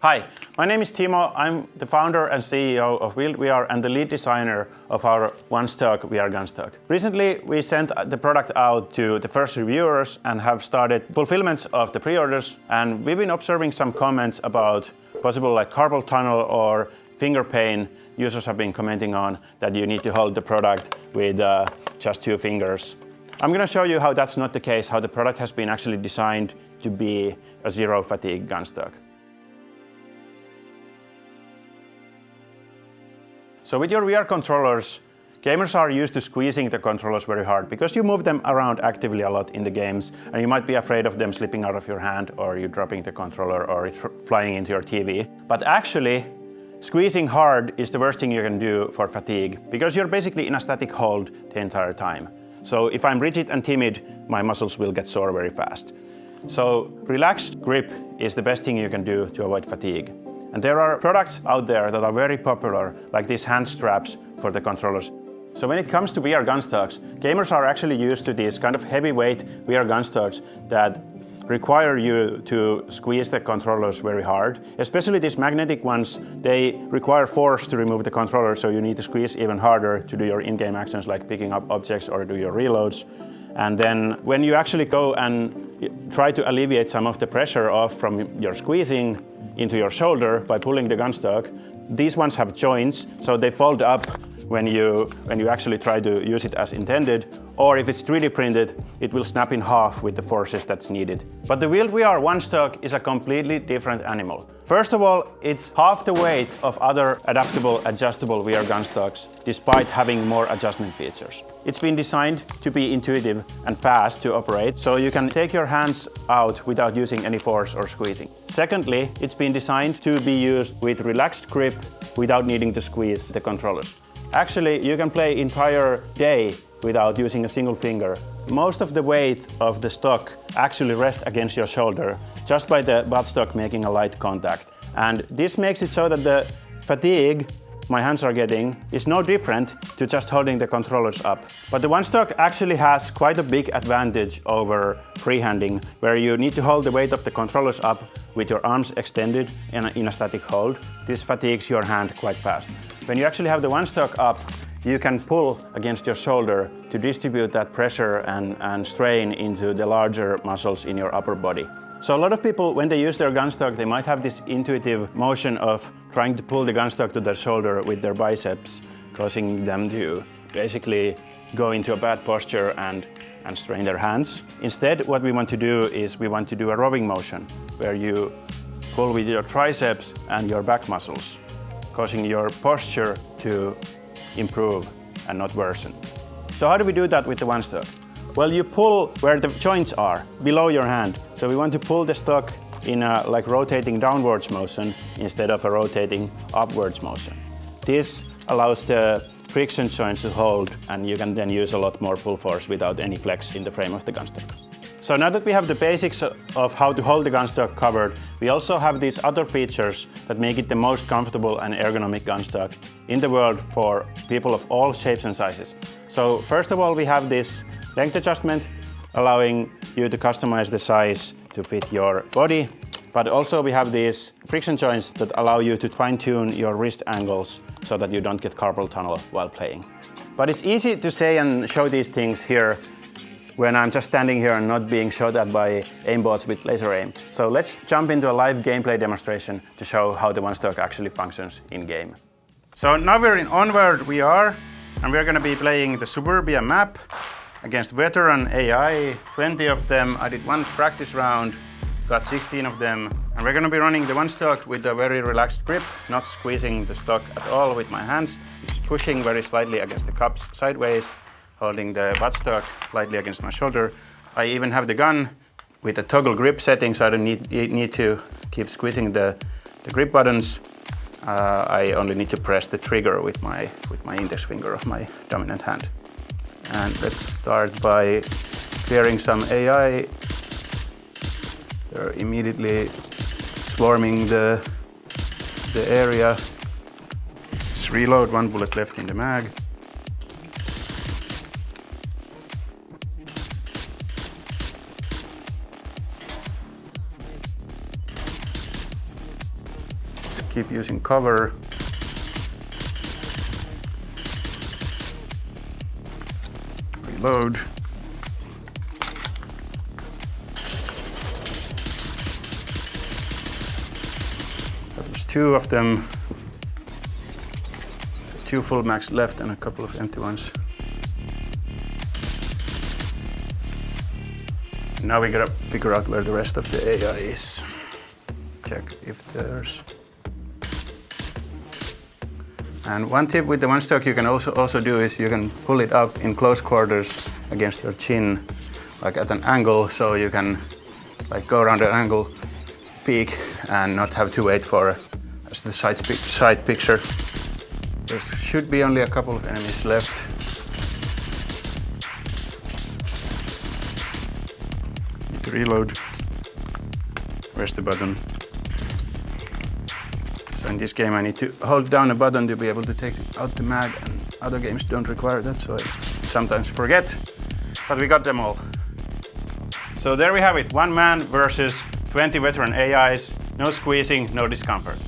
Hi, my name is Timo. I'm the founder and CEO of Wield VR and the lead designer of our OneStock VR Gunstock. Recently, we sent the product out to the first reviewers and have started fulfillments of the pre-orders. And we've been observing some comments about possible carpal tunnel or finger pain. Users have been commenting on that you need to hold the product with just 2 fingers. I'm going to show you how that's not the case, how the product has been actually designed to be a zero fatigue gunstock. So with your VR controllers, gamers are used to squeezing the controllers very hard because you move them around actively a lot in the games, and you might be afraid of them slipping out of your hand, or you dropping the controller, or it flying into your TV. But actually, squeezing hard is the worst thing you can do for fatigue, because you're basically in a static hold the entire time. So if I'm rigid and timid, my muscles will get sore very fast. So relaxed grip is the best thing you can do to avoid fatigue. And there are products out there that are very popular, like these hand straps for the controllers. So when it comes to VR gunstocks, gamers are actually used to these kind of heavyweight VR gunstocks that require you to squeeze the controllers very hard. Especially these magnetic ones, they require force to remove the controller, so you need to squeeze even harder to do your in-game actions like picking up objects or do your reloads. And then when you actually go and try to alleviate some of the pressure off from your squeezing into your shoulder by pulling the gunstock, these ones have joints, so they fold up when you actually try to use it as intended, or if it's 3D printed, it will snap in half with the forces that's needed. But the Wield VR OneStock is a completely different animal. First of all, it's half the weight of other adaptable, adjustable VR gunstocks, despite having more adjustment features. It's been designed to be intuitive and fast to operate, so you can take your hands out without using any force or squeezing. Secondly, it's been designed to be used with relaxed grip without needing to squeeze the controllers. Actually, you can play entire day without using a single finger. Most of the weight of the stock actually rests against your shoulder just by the buttstock making a light contact. And this makes it so that the fatigue my hands are getting is no different to just holding the controllers up. But the OneStock actually has quite a big advantage over freehanding, where you need to hold the weight of the controllers up with your arms extended in a static hold. This fatigues your hand quite fast. When you actually have the OneStock up, you can pull against your shoulder to distribute that pressure and strain into the larger muscles in your upper body. So a lot of people, when they use their gunstock, they might have this intuitive motion of trying to pull the gunstock to their shoulder with their biceps, causing them to basically go into a bad posture and strain their hands. Instead, what we want to do is we want to do a rowing motion, where you pull with your triceps and your back muscles, causing your posture to improve and not worsen. So how do we do that with the OneStock? Well, you pull where the joints are, below your hand. So we want to pull the stock in a rotating downwards motion instead of a rotating upwards motion. This allows the friction joints to hold, and you can then use a lot more pull force without any flex in the frame of the gunstock. So now that we have the basics of how to hold the gunstock covered, we also have these other features that make it the most comfortable and ergonomic gunstock in the world for people of all shapes and sizes. So first of all, we have this length adjustment, allowing you to customize the size to fit your body. But also we have these friction joints that allow you to fine-tune your wrist angles so that you don't get carpal tunnel while playing. But it's easy to say and show these things here when I'm just standing here and not being shot at by aimbots with laser aim. So let's jump into a live gameplay demonstration to show how the OneStock actually functions in-game. So now we're in Onward VR, and we're going to be playing the Suburbia map against veteran AI, 20 of them. I did one practice round, got 16 of them. And we're going to be running the OneStock with a very relaxed grip, not squeezing the stock at all with my hands, just pushing very slightly against the cups sideways, holding the buttstock lightly against my shoulder. I even have the gun with a toggle grip setting, so I don't need to keep squeezing the grip buttons. I only need to press the trigger with my index finger of my dominant hand. And let's start by clearing some AI. They're immediately swarming the area. Just reload, 1 bullet left in the mag. keep using cover. Reload. That was 2 of them. 2 full mags left and a couple of empty ones. Now we gotta figure out where the rest of the AI is. Check if there's... And one tip with the OneStock you can also do is you can pull it up in close quarters against your chin, like at an angle, so you can like go around an angle, peek, and not have to wait for the side picture. There should be only a couple of enemies left. Need to reload. Where's the button? So in this game I need to hold down a button to be able to take out the mag, and other games don't require that, so I sometimes forget. But we got them all. So there we have it, 1 man versus 20 veteran AIs, no squeezing, no discomfort.